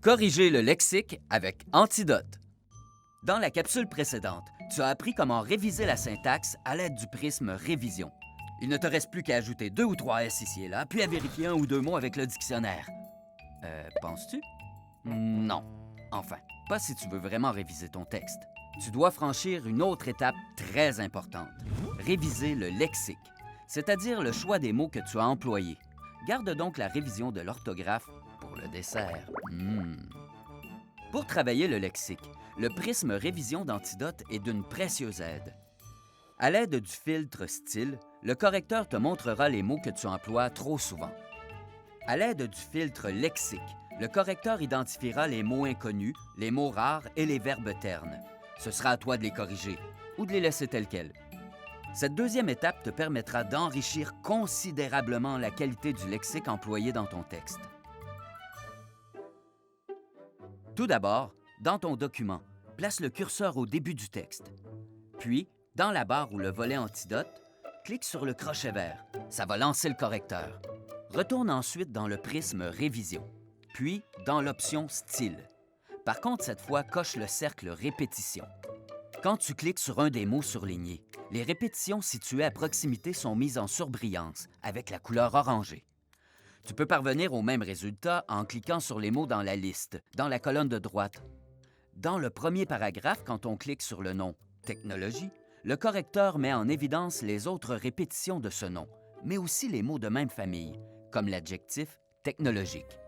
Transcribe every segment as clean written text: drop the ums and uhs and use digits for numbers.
Corriger le lexique avec Antidote. Dans la capsule précédente, tu as appris comment réviser la syntaxe à l'aide du prisme révision. Il ne te reste plus qu'à ajouter 2 ou 3 S ici et là, puis à vérifier 1 ou 2 mots avec le dictionnaire. Penses-tu? Non. Enfin, pas si tu veux vraiment réviser ton texte. Tu dois franchir une autre étape très importante. Réviser le lexique, c'est-à-dire le choix des mots que tu as employés. Garde donc la révision de l'orthographe pour le dessert. Pour travailler le lexique, le prisme révision d'Antidote est d'une précieuse aide. À l'aide du filtre style, le correcteur te montrera les mots que tu emploies trop souvent. À l'aide du filtre lexique, le correcteur identifiera les mots inconnus, les mots rares et les verbes ternes. Ce sera à toi de les corriger ou de les laisser tels quels. Cette deuxième étape te permettra d'enrichir considérablement la qualité du lexique employé dans ton texte. Tout d'abord, dans ton document, place le curseur au début du texte. Puis, dans la barre ou le volet Antidote, clique sur le crochet vert. Ça va lancer le correcteur. Retourne ensuite dans le prisme Révision, puis dans l'option Style. Par contre, cette fois, coche le cercle Répétition. Quand tu cliques sur un des mots surlignés, les répétitions situées à proximité sont mises en surbrillance avec la couleur orangée. Tu peux parvenir au même résultat en cliquant sur les mots dans la liste, dans la colonne de droite. Dans le premier paragraphe, quand on clique sur le nom « Technologie », le correcteur met en évidence les autres répétitions de ce nom, mais aussi les mots de même famille, comme l'adjectif « technologique ».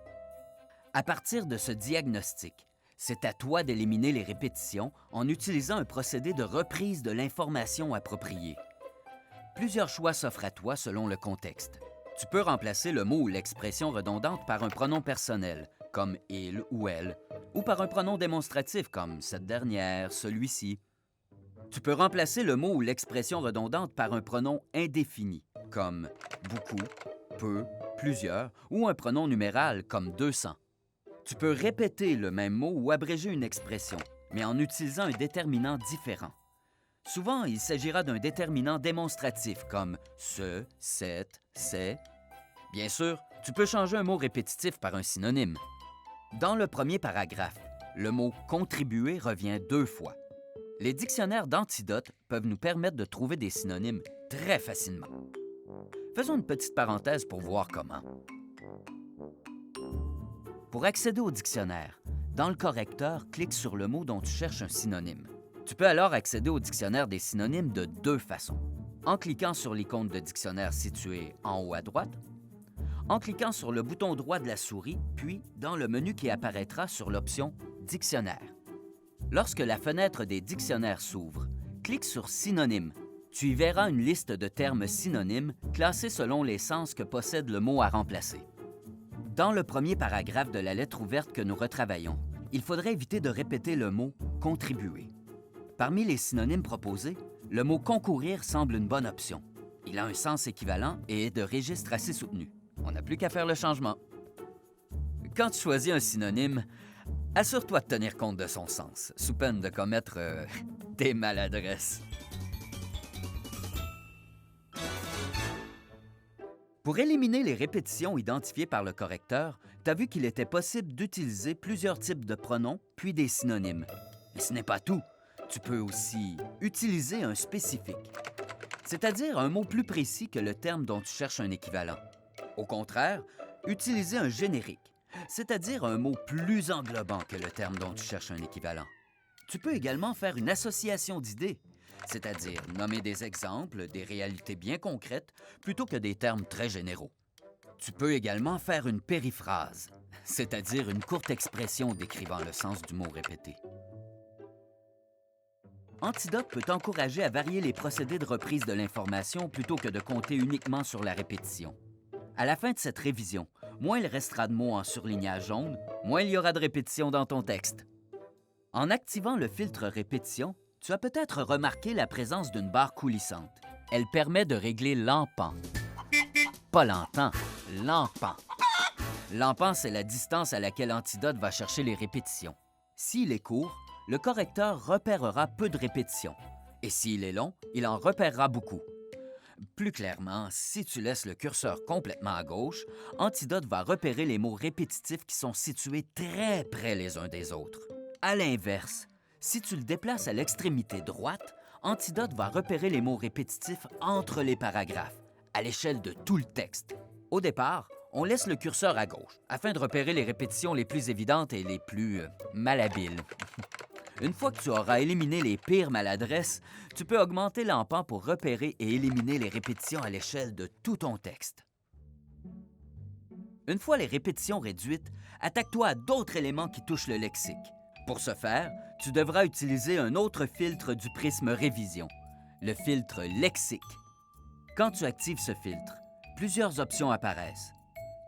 À partir de ce diagnostic, c'est à toi d'éliminer les répétitions en utilisant un procédé de reprise de l'information appropriée. Plusieurs choix s'offrent à toi selon le contexte. Tu peux remplacer le mot ou l'expression redondante par un pronom personnel, comme « il » ou « elle », ou par un pronom démonstratif, comme « cette dernière »,« celui-ci ». Tu peux remplacer le mot ou l'expression redondante par un pronom indéfini, comme « beaucoup »,« peu »,« plusieurs » ou un pronom numéral, comme « 200 ». Tu peux répéter le même mot ou abréger une expression, mais en utilisant un déterminant différent. Souvent, il s'agira d'un déterminant démonstratif comme « ce »,« cette »,« c'est ». Bien sûr, tu peux changer un mot répétitif par un synonyme. Dans le premier paragraphe, le mot « contribuer » revient 2 fois. Les dictionnaires d'Antidote peuvent nous permettre de trouver des synonymes très facilement. Faisons une petite parenthèse pour voir comment. Pour accéder au dictionnaire, dans le correcteur, clique sur le mot dont tu cherches un synonyme. Tu peux alors accéder au dictionnaire des synonymes de 2 façons. En cliquant sur l'icône de dictionnaire située en haut à droite, en cliquant sur le bouton droit de la souris, puis dans le menu qui apparaîtra sur l'option « Dictionnaire ». Lorsque la fenêtre des dictionnaires s'ouvre, clique sur « Synonymes ». Tu y verras une liste de termes synonymes classés selon les sens que possède le mot à remplacer. Dans le premier paragraphe de la lettre ouverte que nous retravaillons, il faudrait éviter de répéter le mot « contribuer ». Parmi les synonymes proposés, le mot « concourir » semble une bonne option. Il a un sens équivalent et est de registre assez soutenu. On n'a plus qu'à faire le changement. Quand tu choisis un synonyme, assure-toi de tenir compte de son sens, sous peine de commettre des maladresses. Pour éliminer les répétitions identifiées par le correcteur, tu as vu qu'il était possible d'utiliser plusieurs types de pronoms, puis des synonymes. Mais ce n'est pas tout. Tu peux aussi utiliser un spécifique, c'est-à-dire un mot plus précis que le terme dont tu cherches un équivalent. Au contraire, utiliser un générique, c'est-à-dire un mot plus englobant que le terme dont tu cherches un équivalent. Tu peux également faire une association d'idées, c'est-à-dire nommer des exemples, des réalités bien concrètes, plutôt que des termes très généraux. Tu peux également faire une périphrase, c'est-à-dire une courte expression décrivant le sens du mot répété. Antidote peut t'encourager à varier les procédés de reprise de l'information plutôt que de compter uniquement sur la répétition. À la fin de cette révision, moins il restera de mots en surlignage jaune, moins il y aura de répétitions dans ton texte. En activant le filtre répétition, tu as peut-être remarqué la présence d'une barre coulissante. Elle permet de régler l'empan. Pas l'entend, l'empan. L'empan, c'est la distance à laquelle Antidote va chercher les répétitions. S'il est court, le correcteur repérera peu de répétitions. Et s'il est long, il en repérera beaucoup. Plus clairement, si tu laisses le curseur complètement à gauche, Antidote va repérer les mots répétitifs qui sont situés très près les uns des autres. À l'inverse, si tu le déplaces à l'extrémité droite, Antidote va repérer les mots répétitifs entre les paragraphes, à l'échelle de tout le texte. Au départ, on laisse le curseur à gauche afin de repérer les répétitions les plus évidentes et les plus malhabiles. Une fois que tu auras éliminé les pires maladresses, tu peux augmenter l'empan pour repérer et éliminer les répétitions à l'échelle de tout ton texte. Une fois les répétitions réduites, attaque-toi à d'autres éléments qui touchent le lexique. Pour ce faire, tu devras utiliser un autre filtre du prisme révision, le filtre lexique. Quand tu actives ce filtre, plusieurs options apparaissent.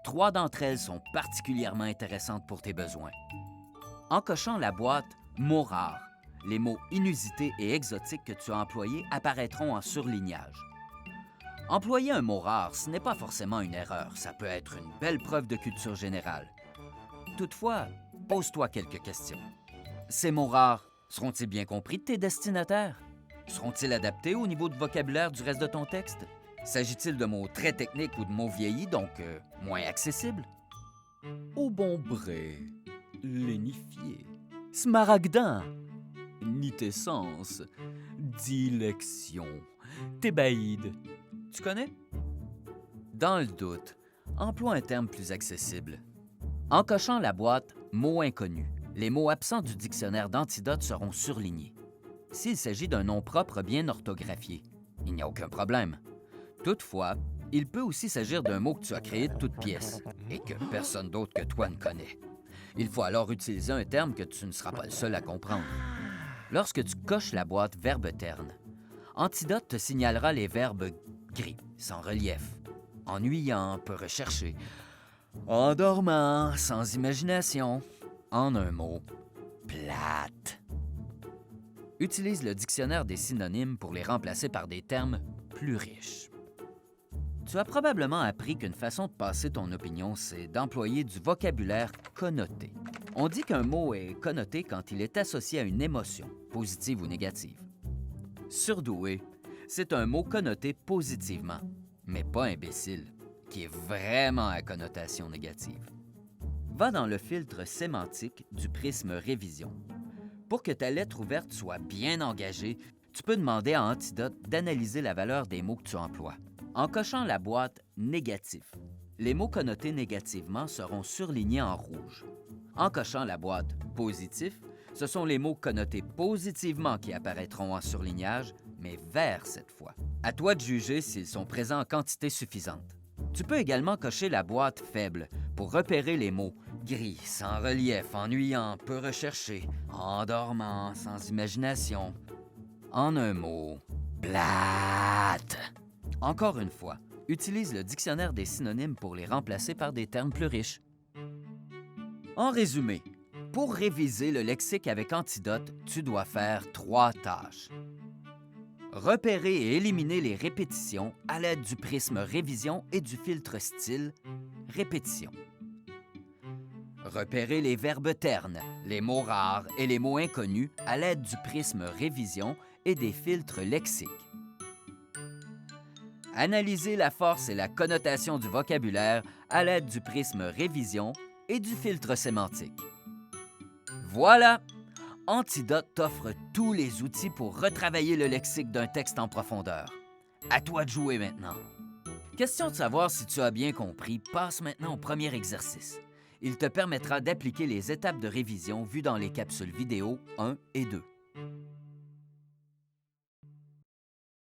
3 d'entre elles sont particulièrement intéressantes pour tes besoins. En cochant la boîte « Mots rares », les mots inusités et exotiques que tu as employés apparaîtront en surlignage. Employer un mot rare, ce n'est pas forcément une erreur, ça peut être une belle preuve de culture générale. Toutefois, pose-toi quelques questions. Ces mots rares seront-ils bien compris de tes destinataires? Seront-ils adaptés au niveau de vocabulaire du reste de ton texte? S'agit-il de mots très techniques ou de mots vieillis, donc moins accessibles? Au bon bré, lénifié, smaragdin, nitescence, dilection, thébaïde. Tu connais? Dans le doute, emploie un terme plus accessible. En cochant la boîte « Mots inconnus », les mots absents du dictionnaire d'Antidote seront surlignés. S'il s'agit d'un nom propre bien orthographié, il n'y a aucun problème. Toutefois, il peut aussi s'agir d'un mot que tu as créé de toutes pièces et que personne d'autre que toi ne connaît. Il faut alors utiliser un terme que tu ne seras pas le seul à comprendre. Lorsque tu coches la boîte « Verbe terne », Antidote te signalera les verbes gris, sans relief, ennuyant, peu recherché, endormant, sans imagination, en un mot, plate. Utilise le dictionnaire des synonymes pour les remplacer par des termes plus riches. Tu as probablement appris qu'une façon de passer ton opinion, c'est d'employer du vocabulaire connoté. On dit qu'un mot est connoté quand il est associé à une émotion, positive ou négative. Surdoué, c'est un mot connoté positivement, mais pas imbécile, qui est vraiment à connotation négative. Va dans le filtre sémantique du prisme révision. Pour que ta lettre ouverte soit bien engagée, tu peux demander à Antidote d'analyser la valeur des mots que tu emploies. En cochant la boîte « Négatif », les mots connotés négativement seront surlignés en rouge. En cochant la boîte « Positif », ce sont les mots connotés positivement qui apparaîtront en surlignage, mais verts cette fois. À toi de juger s'ils sont présents en quantité suffisante. Tu peux également cocher la boîte « Faible » pour repérer les mots gris, sans relief, ennuyant, peu recherché, endormant, sans imagination. En un mot, plate. Encore une fois, utilise le dictionnaire des synonymes pour les remplacer par des termes plus riches. En résumé, pour réviser le lexique avec Antidote, tu dois faire 3 tâches. Repérer et éliminer les répétitions à l'aide du prisme révision et du filtre style répétition. Repérer les verbes ternes, les mots rares et les mots inconnus à l'aide du prisme révision et des filtres lexiques. Analyser la force et la connotation du vocabulaire à l'aide du prisme révision et du filtre sémantique. Voilà! Antidote t'offre tous les outils pour retravailler le lexique d'un texte en profondeur. À toi de jouer maintenant. Question de savoir si tu as bien compris, passe maintenant au premier exercice. Il te permettra d'appliquer les étapes de révision vues dans les capsules vidéo 1 et 2.